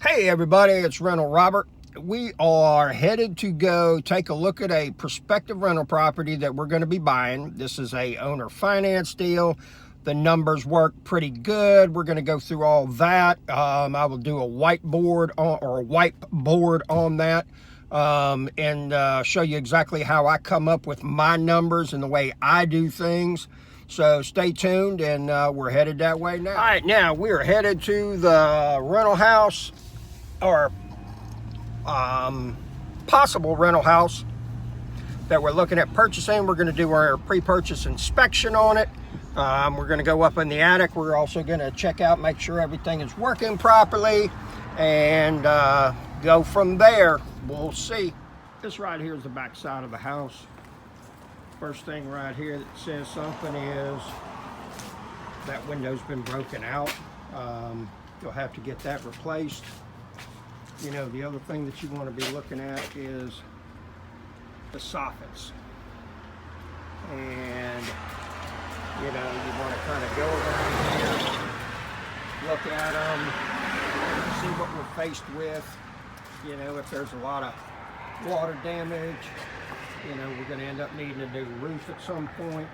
Hey everybody, it's Rental Robert. We are headed to go take a look at a prospective rental property that we're going to be buying. This is a owner finance deal. The numbers work pretty good. We're going to go through all that. I will do a whiteboard on that and show you exactly how I come up with my numbers and the way I do things. So stay tuned, and we're headed that way now. All right, now we are headed to the rental house, or possible rental house that we're looking at purchasing. We're going to do our pre-purchase inspection on it. We're going to go up in the attic. We're also going to check out, make sure everything is working properly, and go from there. We'll see. This right here is the back side of the house. First thing right here that says something is that window's been broken out. You'll have to get that replaced. You know, the other thing that you want to be looking at is the soffits. And, you know, you want to kind of go around here, look at them, see what we're faced with. You know, if there's a lot of water damage, you know, we're going to end up needing to do the roof at some point.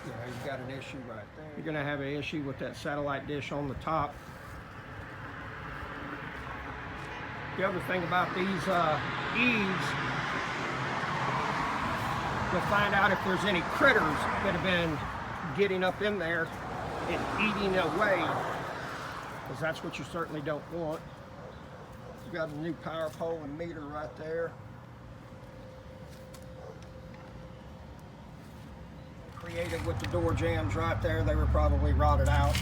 You know, you've got an issue right there. You're going to have an issue with that satellite dish on the top. The other thing about these eaves, you'll find out if there's any critters that have been getting up in there and eating away, because that's what you certainly don't want. You've got a new power pole and meter right there. Created with the door jambs right there. They were probably rotted out.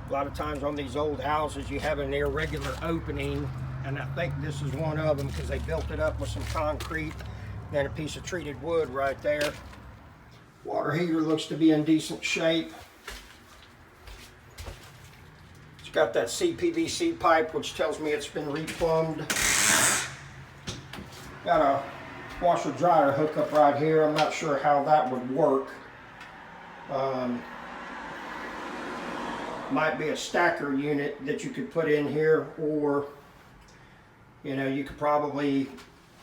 A lot of times on these old houses you have an irregular opening, and I think this is one of them because they built it up with some concrete and a piece of treated wood right there. Water heater looks to be in decent shape. It's got that CPVC pipe, which tells me it's been replumbed. Got a washer dryer hookup right here. I'm not sure how that would work. Might be a stacker unit that you could put in here, or you know, you could probably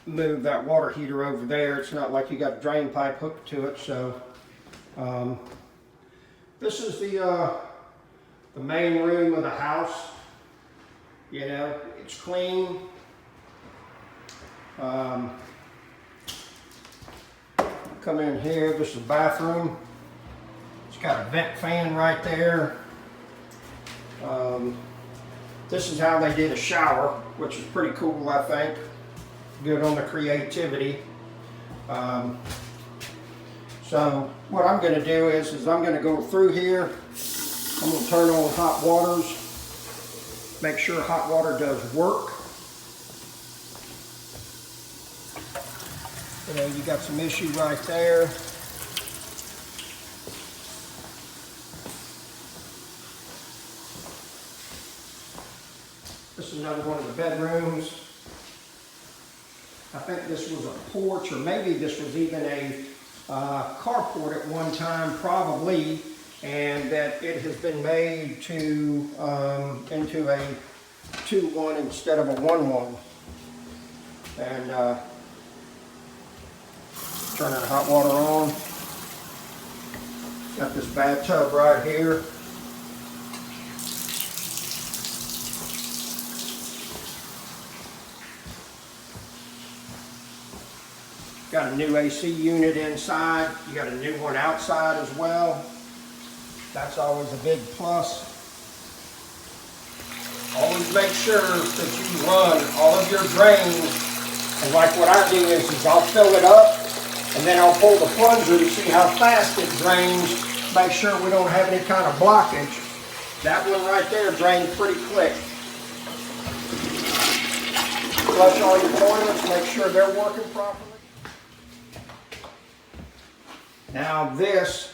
move that water heater over there. It's not like you got a drain pipe hooked to it. So this is the main room of the house. You know, it's clean. Come in here, this is the bathroom. It's got a vent fan right there. This is how they did a shower, which is pretty cool, I think. Good on the creativity. So what I'm going to do is I'm going to go through here. I'm going to turn on hot waters, make sure hot water does work. You know, you got some issue right there. This is another one of the bedrooms. I think this was a porch, or maybe this was even a carport at one time, probably, and that it has been made to into a 2-1 instead of a 1-1. And turning the hot water on. Got this bathtub right here. Got a new AC unit inside. You got a new one outside as well. That's always a big plus. Always make sure that you run all of your drains. And like what I do is I'll fill it up, and then I'll pull the plunger to see how fast it drains. Make sure we don't have any kind of blockage. That one right there drained pretty quick. Flush all your toilets, make sure they're working properly. Now this,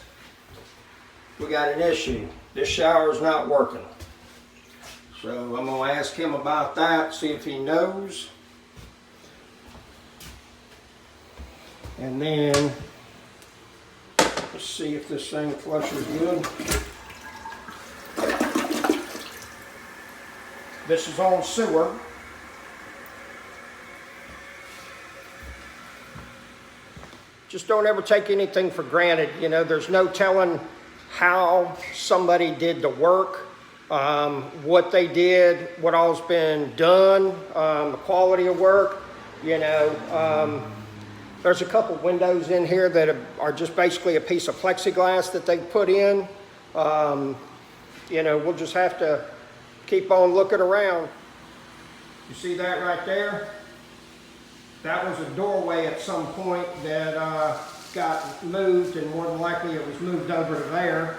we got an issue. This shower is not working. So I'm going to ask him about that, see if he knows. And then, let's see if this thing flushes good. This is on sewer. Just don't ever take anything for granted. You know, there's no telling how somebody did the work, what they did, what all's been done, the quality of work. You know, there's a couple windows in here that are just basically a piece of plexiglass that they put in. You know, we'll just have to keep on looking around. You see that right there? That was a doorway at some point that got moved, and more than likely it was moved over to there.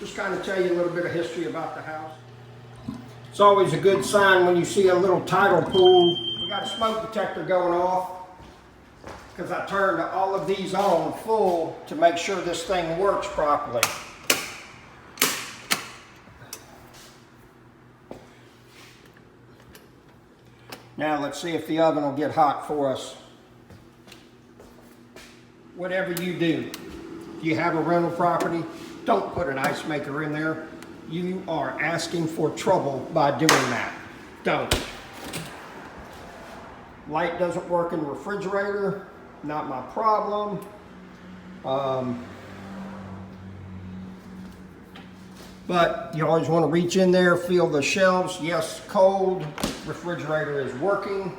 Just kind of tell you a little bit of history about the house. It's always a good sign when you see a little tidal pool. We got a smoke detector going off because I turned all of these on full to make sure this thing works properly. Now let's see if the oven will get hot for us. Whatever you do, if you have a rental property, don't put an ice maker in there. You are asking for trouble by doing that. Don't. Light doesn't work in the refrigerator, not my problem. But you always want to reach in there, feel the shelves. Yes, cold. Refrigerator is working.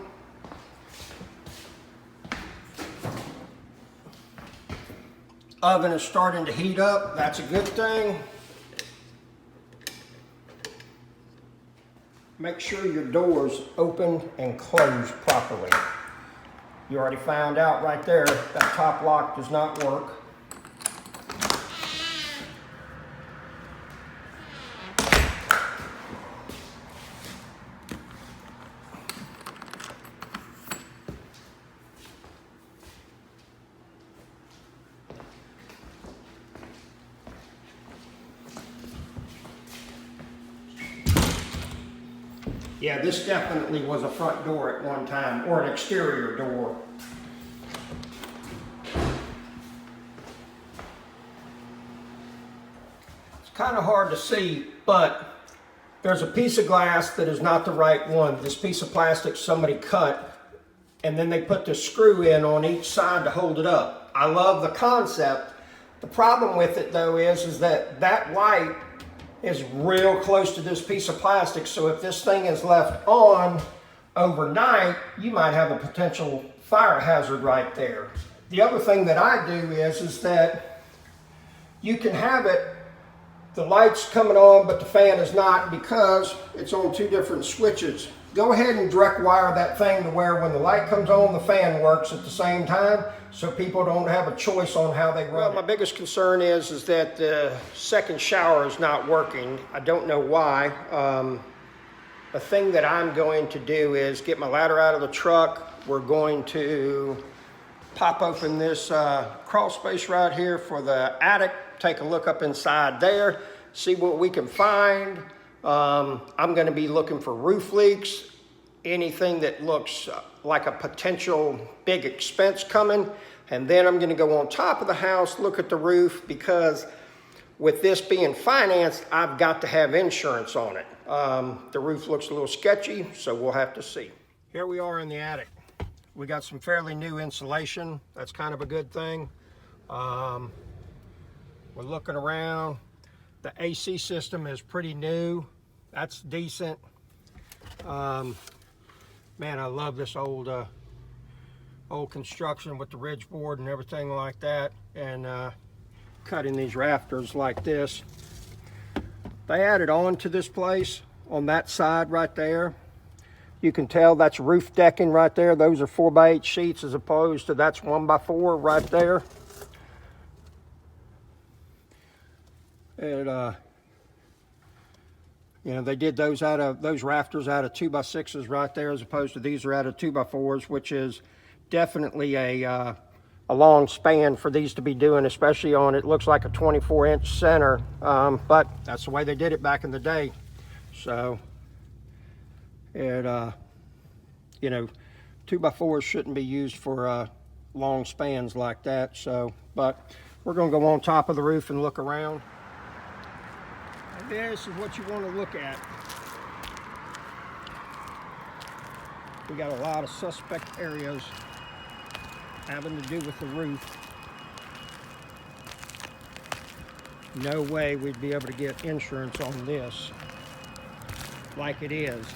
Oven is starting to heat up. That's a good thing. Make sure your doors open and close properly. You already found out right there that top lock does not work. Yeah, this definitely was a front door at one time, or an exterior door. It's kind of hard to see, but there's a piece of glass that is not the right one. This piece of plastic somebody cut, and then they put the screw in on each side to hold it up. I love the concept. The problem with it though is that that light is real close to this piece of plastic, so if this thing is left on overnight, you might have a potential fire hazard right there. The other thing that I do is that you can have it, the light's coming on but the fan is not because it's on two different switches. Go ahead and direct wire that thing to where when the light comes on, the fan works at the same time, so people don't have a choice on how they run. Well, my biggest concern is that the second shower is not working. I don't know why. The thing that I'm going to do is get my ladder out of the truck. We're going to pop open this crawl space right here for the attic, take a look up inside there, see what we can find. I'm going to be looking for roof leaks, anything that looks like a potential big expense coming, and then I'm going to go on top of the house, look at the roof, because with this being financed, I've got to have insurance on it. The roof looks a little sketchy, so we'll have to see. Here we are in the attic. We got some fairly new insulation. That's kind of a good thing. We're looking around. The AC system is pretty new. That's decent. Man, I love this old construction with the ridge board and everything like that, and cutting these rafters like this. They added on to this place on that side right there. You can tell that's roof decking right there. Those are 4x8 sheets as opposed to that's 1x4 right there. And you know, they did those rafters out of 2x6s right there, as opposed to these are out of 2x4s, which is definitely a long span for these to be doing, especially on, it looks like a 24-inch center, but that's the way they did it back in the day. So it, you know, 2x4s shouldn't be used for long spans like that. So, but we're going to go on top of the roof and look around. And this is what you want to look at. We got a lot of suspect areas having to do with the roof. No way we'd be able to get insurance on this like it is.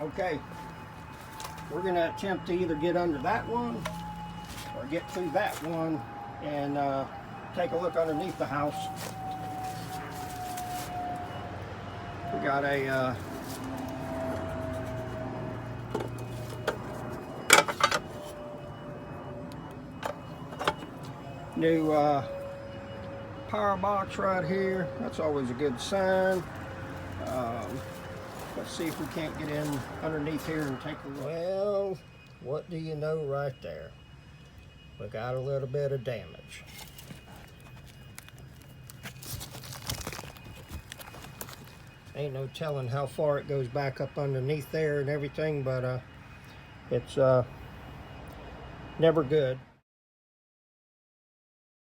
Okay, we're going to attempt to either get under that one or get through that one and take a look underneath the house. We got a new power box right here. That's always a good sign. Let's see if we can't get in underneath here and take a look. Well, what do you know right there? We got a little bit of damage. Ain't no telling how far it goes back up underneath there and everything, but it's never good.